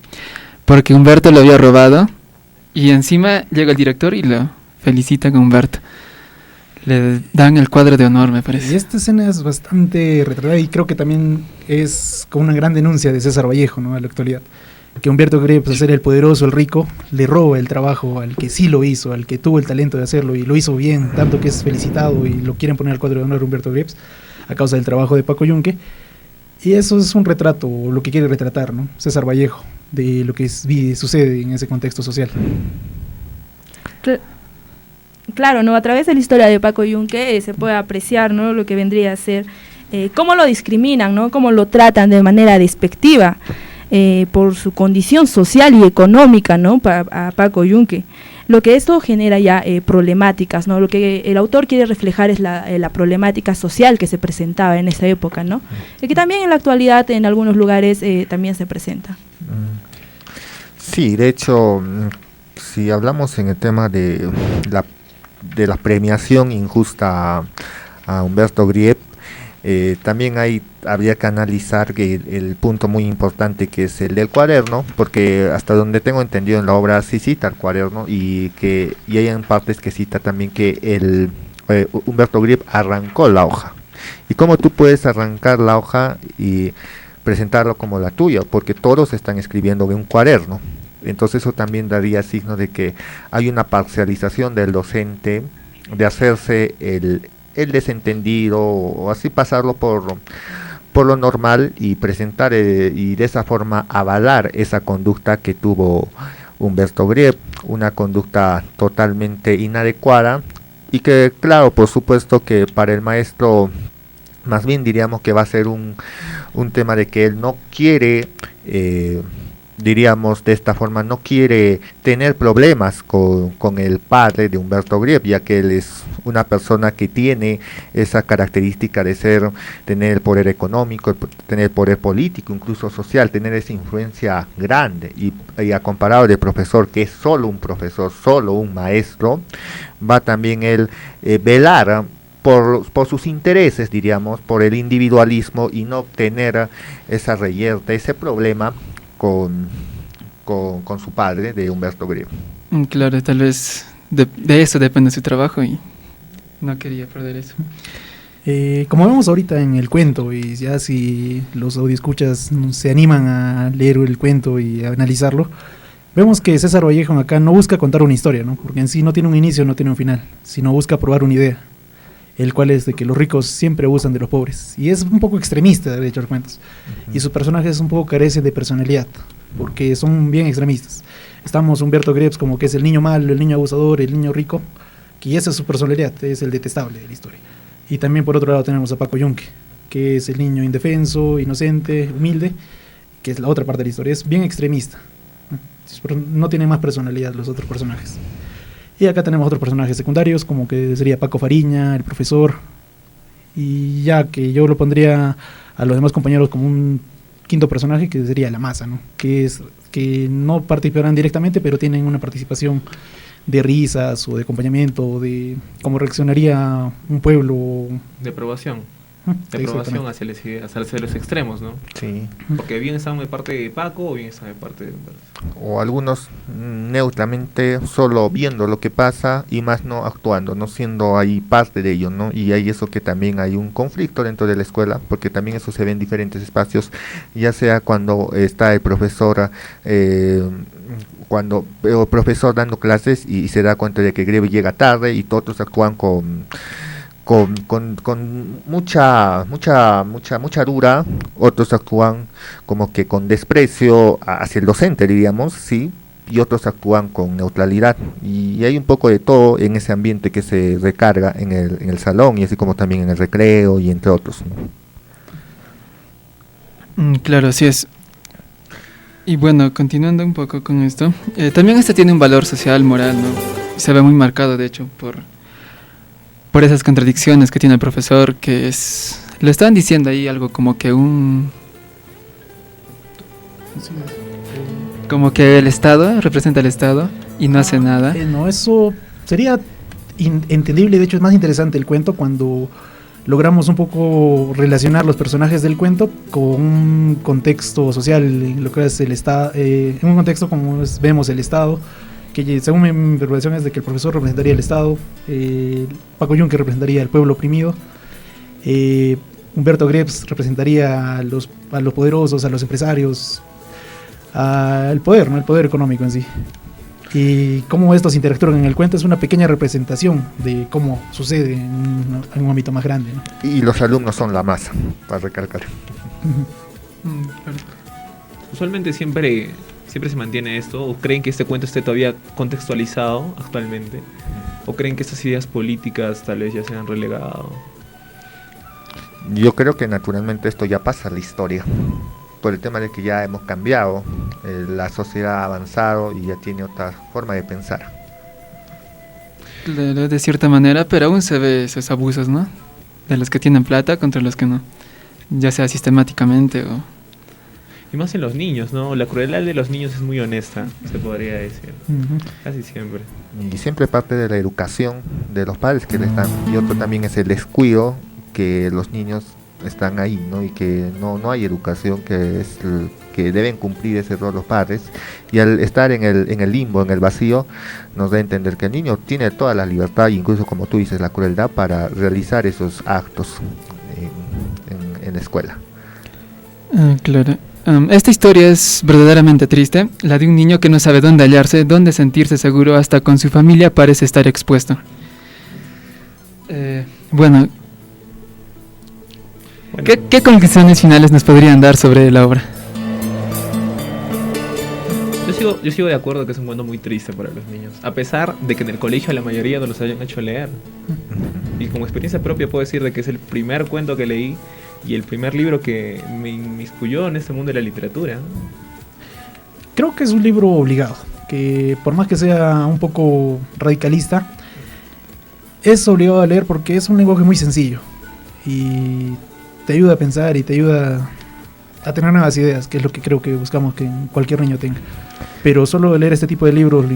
porque Humberto lo había robado y encima llega el director y lo felicita con Humberto. Le dan el cuadro de honor, me parece. Y esta escena es bastante retratada y creo que también es como una gran denuncia de César Vallejo, ¿no?, a la actualidad. Que Humberto cree ser el poderoso, el rico, le roba el trabajo al que sí lo hizo, al que tuvo el talento de hacerlo y lo hizo bien, tanto que es felicitado y lo quieren poner al cuadro de honor Humberto Griebs a causa del trabajo de Paco Yunque. Y eso es un retrato, lo que quiere retratar, ¿no?, César Vallejo, de lo que sucede en ese contexto social. Claro, ¿no?, a través de la historia de Paco Yunque se puede apreciar, ¿no?, lo que vendría a ser, cómo lo discriminan, ¿no?, cómo lo tratan de manera despectiva por su condición social y económica, ¿no?, a Paco Yunque. Lo que esto genera ya problemáticas, ¿no? Lo que el autor quiere reflejar es la problemática social que se presentaba en esa época, ¿no? Y que también en la actualidad en algunos lugares también se presenta. Sí, de hecho, si hablamos en el tema la, de la premiación injusta a Humberto Griep, también habría que analizar que el punto muy importante que es el del cuaderno, porque hasta donde tengo entendido en la obra sí cita el cuaderno y hay en partes que cita también que Humberto Griep arrancó la hoja. ¿Y cómo tú puedes arrancar la hoja y presentarlo como la tuya? Porque todos están escribiendo en un cuaderno. Entonces eso también daría signo de que hay una parcialización del docente, de hacerse el desentendido o así pasarlo por lo normal y presentar y de esa forma avalar esa conducta que tuvo Humberto Griep, una conducta totalmente inadecuada y que claro, por supuesto que para el maestro más bien diríamos que va a ser un tema de que él no quiere, diríamos de esta forma, no quiere tener problemas con el padre de Humberto Griep, ya que él es una persona que tiene esa característica de tener el poder económico, tener el poder político, incluso social, tener esa influencia grande, y a comparado del profesor, que es solo un profesor, solo un maestro, va también él velar por sus intereses, diríamos, por el individualismo y no tener esa reyerta, ese problema con su padre de Humberto Griep. Claro, tal vez de eso depende su trabajo y no quería perder eso. Como vemos ahorita en el cuento, y ya si los audioscuchas se animan a leer el cuento y a analizarlo, vemos que César Vallejo acá no busca contar una historia, ¿no? Porque en sí no tiene un inicio, no tiene un final, sino busca probar una idea, el cual es de que los ricos siempre abusan de los pobres. Y es un poco extremista, de hecho, los cuentos. Y sus personajes un poco carecen de personalidad, porque son bien extremistas. Estamos Humberto Griep como que es el niño malo, el niño abusador, el niño rico, que esa es su personalidad, es el detestable de la historia. Y también por otro lado tenemos a Paco Yunque, que es el niño indefenso, inocente, humilde, que es la otra parte de la historia, es bien extremista. No tiene más personalidad los otros personajes. Y acá tenemos otros personajes secundarios, como que sería Paco Fariña, el profesor, y ya que yo lo pondría a los demás compañeros como un quinto personaje, que sería la masa, ¿no? Que no participarán directamente, pero tienen una participación de risas o de acompañamiento, o de cómo reaccionaría un pueblo. De aprobación. De aprobación hacia los extremos, ¿no? Sí. Porque bien están de parte de Paco o bien están de parte de Humberto. O algunos neutramente solo viendo lo que pasa y más no actuando, no siendo ahí parte de ello, ¿no? Y hay eso que también hay un conflicto dentro de la escuela, porque también eso se ve en diferentes espacios, ya sea cuando está el profesor dando clases y se da cuenta de que Griep llega tarde y todos actúan con mucha dura, otros actúan como que con desprecio hacia el docente, diríamos, sí, y otros actúan con neutralidad, y hay un poco de todo en ese ambiente que se recarga en el salón, y así como también en el recreo y entre otros. Claro, así es. Y bueno, continuando un poco con esto, también este tiene un valor social, moral, ¿no? Se ve muy marcado, de hecho, por esas contradicciones que tiene el profesor, que le estaban diciendo ahí algo como que como que el Estado representa al Estado y no hace nada. No, eso sería entendible, de hecho es más interesante el cuento cuando logramos un poco relacionar los personajes del cuento con un contexto social, lo que es el Estado, en un contexto como vemos el Estado, que según mi interpretación es de que el profesor representaría el Estado, Paco Yunque representaría al pueblo oprimido, Humberto Griep representaría a los poderosos, a los empresarios, al poder, ¿no? El poder económico en sí. Y cómo estos interactúan en el cuento es una pequeña representación de cómo sucede en un ámbito más grande, ¿no? Y los alumnos son la masa, para recalcar. Usualmente siempre se mantiene esto, o creen que este cuento esté todavía contextualizado actualmente, o creen que estas ideas políticas tal vez ya se han relegado. Yo creo que naturalmente esto ya pasa a la historia, por el tema de que ya hemos cambiado, la sociedad ha avanzado y ya tiene otra forma de pensar. De cierta manera, pero aún se ve esos abusos, ¿no? De los que tienen plata contra los que no, ya sea sistemáticamente o Y más en los niños, ¿no? La crueldad de los niños es muy honesta, se podría decir. Casi siempre. Y siempre parte de la educación de los padres que les dan. Y otro también es el descuido que los niños están ahí, ¿no? Y que no hay educación, que deben cumplir ese rol los padres. Y al estar en el limbo, en el vacío, nos da a entender que el niño tiene toda la libertad, incluso como tú dices, la crueldad para realizar esos actos en la escuela. Claro. Esta historia es verdaderamente triste, la de un niño que no sabe dónde hallarse, dónde sentirse seguro, hasta con su familia parece estar expuesto. Bueno, ¿qué conclusiones finales nos podrían dar sobre la obra? Yo sigo de acuerdo que es un cuento muy triste para los niños, a pesar de que en el colegio la mayoría no los hayan hecho leer. Y como experiencia propia puedo decir de que es el primer cuento que leí y el primer libro que me inmiscuyó en este mundo de la literatura. Creo que es un libro obligado, que por más que sea un poco radicalista, es obligado a leer porque es un lenguaje muy sencillo y te ayuda a pensar y te ayuda a tener nuevas ideas, que es lo que creo que buscamos que cualquier niño tenga. Pero solo leer este tipo de libros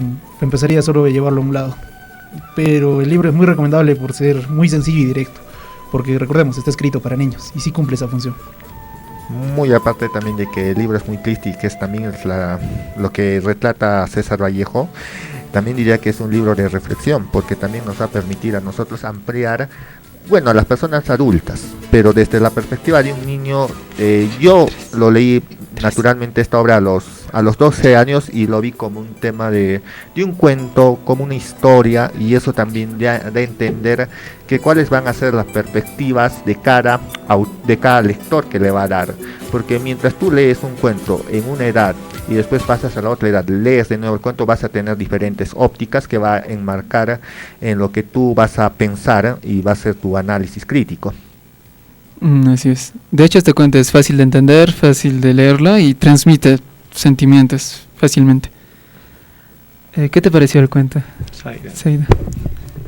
empezaría solo a llevarlo a un lado. Pero el libro es muy recomendable por ser muy sencillo y directo, porque recordemos, está escrito para niños y sí cumple esa función. Muy aparte también de que el libro es muy triste y que también es lo que retrata César Vallejo, también diría que es un libro de reflexión, porque también nos va a permitir a nosotros ampliar, bueno, a las personas adultas, pero desde la perspectiva de un niño. Yo lo leí naturalmente esta obra a los 12 años y lo vi como un tema de un cuento, como una historia, y eso también da a entender que cuáles van a ser las perspectivas de cada lector que le va a dar, porque mientras tú lees un cuento en una edad y después pasas a la otra edad, lees de nuevo el cuento, vas a tener diferentes ópticas que va a enmarcar en lo que tú vas a pensar y va a ser tu análisis crítico. Así es. De hecho, este cuento es fácil de entender, fácil de leerlo y transmite sentimientos fácilmente. ¿Qué te pareció el cuento, Zaida?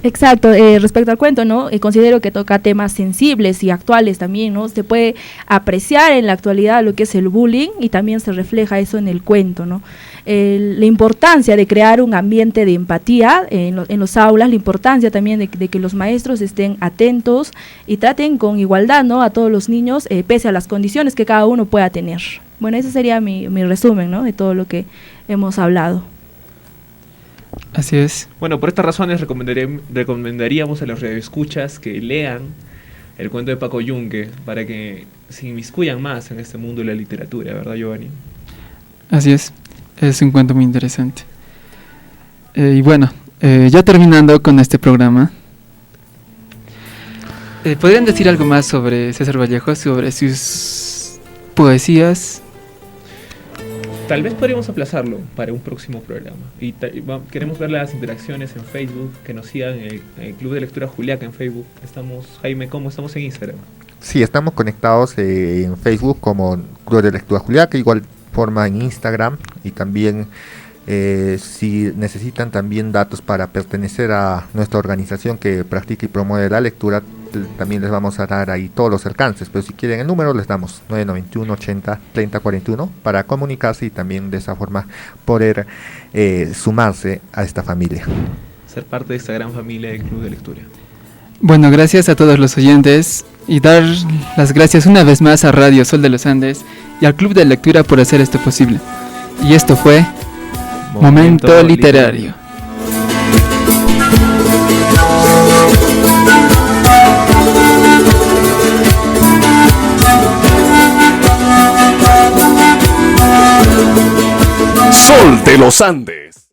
Exacto, respecto al cuento, ¿no? Considero que toca temas sensibles y actuales también, ¿no? Se puede apreciar en la actualidad lo que es el bullying y también se refleja eso en el cuento, ¿no? La importancia de crear un ambiente de empatía en los aulas, la importancia también de que los maestros estén atentos y traten con igualdad, ¿no? A todos los niños, pese a las condiciones que cada uno pueda tener. Bueno, ese sería mi resumen, ¿no? De todo lo que hemos hablado. Así es. Bueno, por estas razones recomendaríamos a los radioescuchas que lean el cuento de Paco Yunque para que se inmiscuyan más en este mundo de la literatura, ¿verdad, Giovanni? Así es un cuento muy interesante. Y bueno, ya terminando con este programa, ¿podrían decir algo más sobre César Vallejo, sobre sus poesías? Tal vez podríamos aplazarlo para un próximo programa. Y queremos ver las interacciones en Facebook, que nos sigan en el Club de Lectura Juliaca en Facebook. Jaime, ¿cómo estamos en Instagram? Sí, estamos conectados en Facebook como Club de Lectura Juliaca, igual forma en Instagram, y también si necesitan también datos para pertenecer a nuestra organización que practica y promueve la lectura, también les vamos a dar ahí todos los alcances, pero si quieren el número les damos 991 80 30 41 para comunicarse y también de esa forma poder sumarse a esta familia. Ser parte de esta gran familia del Club de Lectura. Bueno, gracias a todos los oyentes y dar las gracias una vez más a Radio Sol de los Andes y al Club de Lectura por hacer esto posible. Y esto fue Momento Literario. Sol de los Andes.